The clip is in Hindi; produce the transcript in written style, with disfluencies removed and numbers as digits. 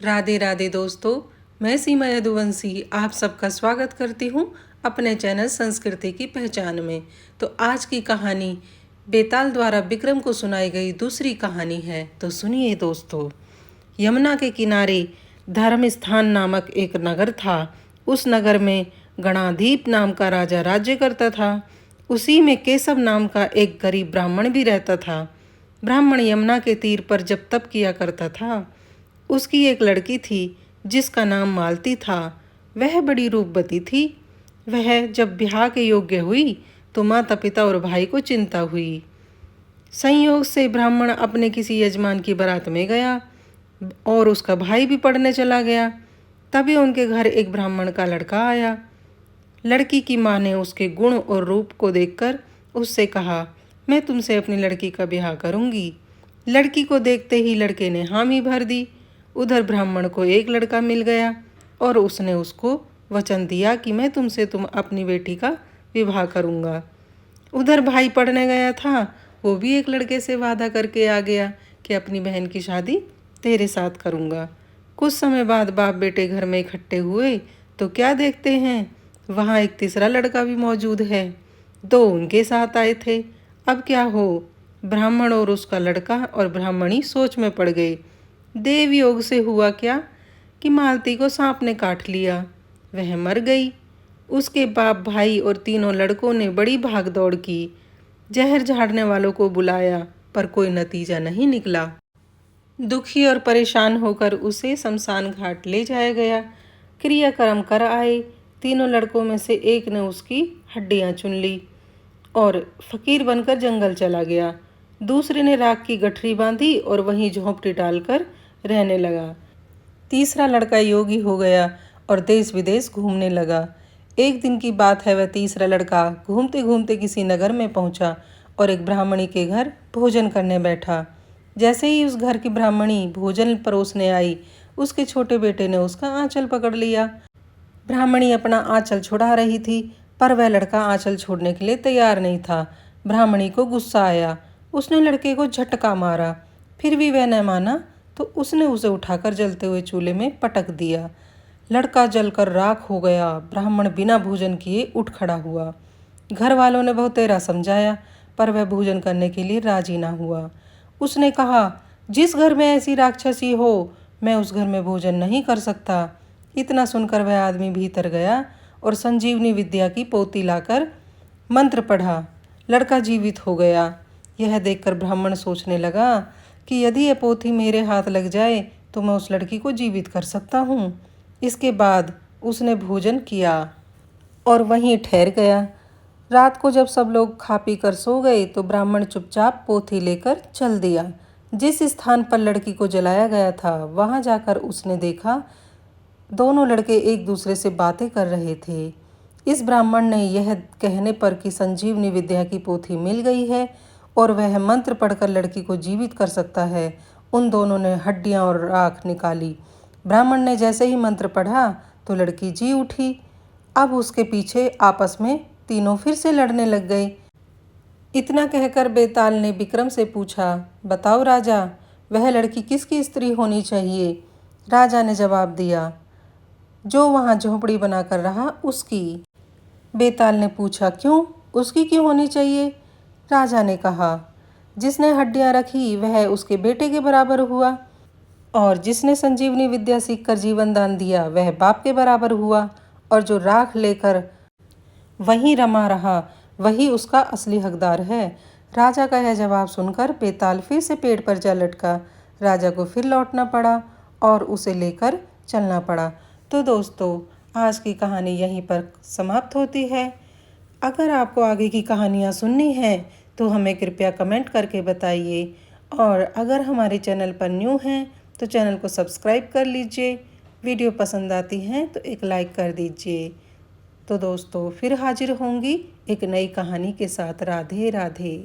राधे राधे दोस्तों, मैं सीमा यदुवंशी आप सबका स्वागत करती हूँ अपने चैनल संस्कृति की पहचान में। तो आज की कहानी बेताल द्वारा विक्रम को सुनाई गई दूसरी कहानी है। तो सुनिए दोस्तों। यमुना के किनारे धर्म स्थान नामक एक नगर था। उस नगर में गणाधीप नाम का राजा राज्य करता था। उसी में केशव नाम का एक गरीब ब्राह्मण भी रहता था। ब्राह्मण यमुना के तीर पर जब तप किया करता था। उसकी एक लड़की थी जिसका नाम मालती था। वह बड़ी रूपवती थी। वह जब ब्याह के योग्य हुई तो माता पिता और भाई को चिंता हुई। संयोग से ब्राह्मण अपने किसी यजमान की बारात में गया और उसका भाई भी पढ़ने चला गया। तभी उनके घर एक ब्राह्मण का लड़का आया। लड़की की माँ ने उसके गुण और रूप को देखकर उससे कहा, मैं तुमसे अपनी लड़की का ब्याह करूँगी। लड़की को देखते ही लड़के ने हामी भर दी। उधर ब्राह्मण को एक लड़का मिल गया और उसने उसको वचन दिया कि मैं तुमसे अपनी बेटी का विवाह करूँगा। उधर भाई पढ़ने गया था, वो भी एक लड़के से वादा करके आ गया कि अपनी बहन की शादी तेरे साथ करूँगा। कुछ समय बाद बाप बेटे घर में इकट्ठे हुए तो क्या देखते हैं, वहाँ एक तीसरा लड़का भी मौजूद है। दो उनके साथ आए थे। अब क्या हो, ब्राह्मण और उसका लड़का और ब्राह्मणी सोच में पड़ गए। देव योग से हुआ क्या कि मालती को सांप ने काट लिया। वह मर गई। उसके बाप भाई और तीनों लड़कों ने बड़ी भाग दौड़ की। जहर झाड़ने वालों को बुलाया पर कोई नतीजा नहीं निकला। दुखी और परेशान होकर उसे शमशान घाट ले जाया गया। क्रियाक्रम कर आए। तीनों लड़कों में से एक ने उसकी हड्डियां चुन ली और फकीर बनकर जंगल चला गया। दूसरे ने राख की गठरी बांधी और वहीं झोंपड़ी डालकर रहने लगा। तीसरा लड़का योगी हो गया और देश विदेश घूमने लगा। एक दिन की बात है, वह तीसरा लड़का घूमते घूमते किसी नगर में पहुंचा और एक ब्राह्मणी के घर भोजन करने बैठा। जैसे ही उस घर की ब्राह्मणी भोजन परोसने आई, उसके छोटे बेटे ने उसका आंचल पकड़ लिया। ब्राह्मणी अपना आंचल छुड़ा रही थी पर वह लड़का आंचल छोड़ने के लिए तैयार नहीं था। ब्राह्मणी को गुस्सा आया। उसने लड़के को झटका मारा। फिर भी वह न माना तो उसने उसे उठाकर जलते हुए चूल्हे में पटक दिया। लड़का जलकर राख हो गया। ब्राह्मण बिना भोजन किए उठ खड़ा हुआ। घर वालों ने बहुत तेरा समझाया पर वह भोजन करने के लिए राजी ना हुआ। उसने कहा, जिस घर में ऐसी राक्षसी हो मैं उस घर में भोजन नहीं कर सकता। इतना सुनकर वह आदमी भीतर गया और संजीवनी विद्या की पोती लाकर मंत्र पढ़ा। लड़का जीवित हो गया। यह देखकर ब्राह्मण सोचने लगा कि यदि यह पोथी मेरे हाथ लग जाए तो मैं उस लड़की को जीवित कर सकता हूँ। इसके बाद उसने भोजन किया और वहीं ठहर गया। रात को जब सब लोग खा पी कर सो गए तो ब्राह्मण चुपचाप पोथी लेकर चल दिया। जिस स्थान पर लड़की को जलाया गया था वहाँ जाकर उसने देखा दोनों लड़के एक दूसरे से बातें कर रहे थे। इस ब्राह्मण ने यह कहने पर कि संजीवनी विद्या की पोथी मिल गई है और वह मंत्र पढ़कर लड़की को जीवित कर सकता है, उन दोनों ने हड्डियां और राख निकाली। ब्राह्मण ने जैसे ही मंत्र पढ़ा तो लड़की जी उठी। अब उसके पीछे आपस में तीनों फिर से लड़ने लग गए। इतना कहकर बेताल ने विक्रम से पूछा, बताओ राजा, वह लड़की किसकी स्त्री होनी चाहिए? राजा ने जवाब दिया, जो वहाँ झोंपड़ी बनाकर रहा उसकी। बेताल ने पूछा, क्यों, उसकी क्यों होनी चाहिए? राजा ने कहा, जिसने हड्डियां रखी वह उसके बेटे के बराबर हुआ और जिसने संजीवनी विद्या सीखकर जीवन दान दिया वह बाप के बराबर हुआ और जो राख लेकर वहीं रमा रहा वही उसका असली हकदार है। राजा का यह जवाब सुनकर बेताल फिर से पेड़ पर जा लटका। राजा को फिर लौटना पड़ा और उसे लेकर चलना पड़ा। तो दोस्तों, आज की कहानी यहीं पर समाप्त होती है। अगर आपको आगे की कहानियाँ सुननी हैं तो हमें कृपया कमेंट करके बताइए और अगर हमारे चैनल पर न्यू हैं तो चैनल को सब्सक्राइब कर लीजिए। वीडियो पसंद आती हैं तो एक लाइक कर दीजिए। तो दोस्तों, फिर हाजिर होंगी एक नई कहानी के साथ। राधे राधे।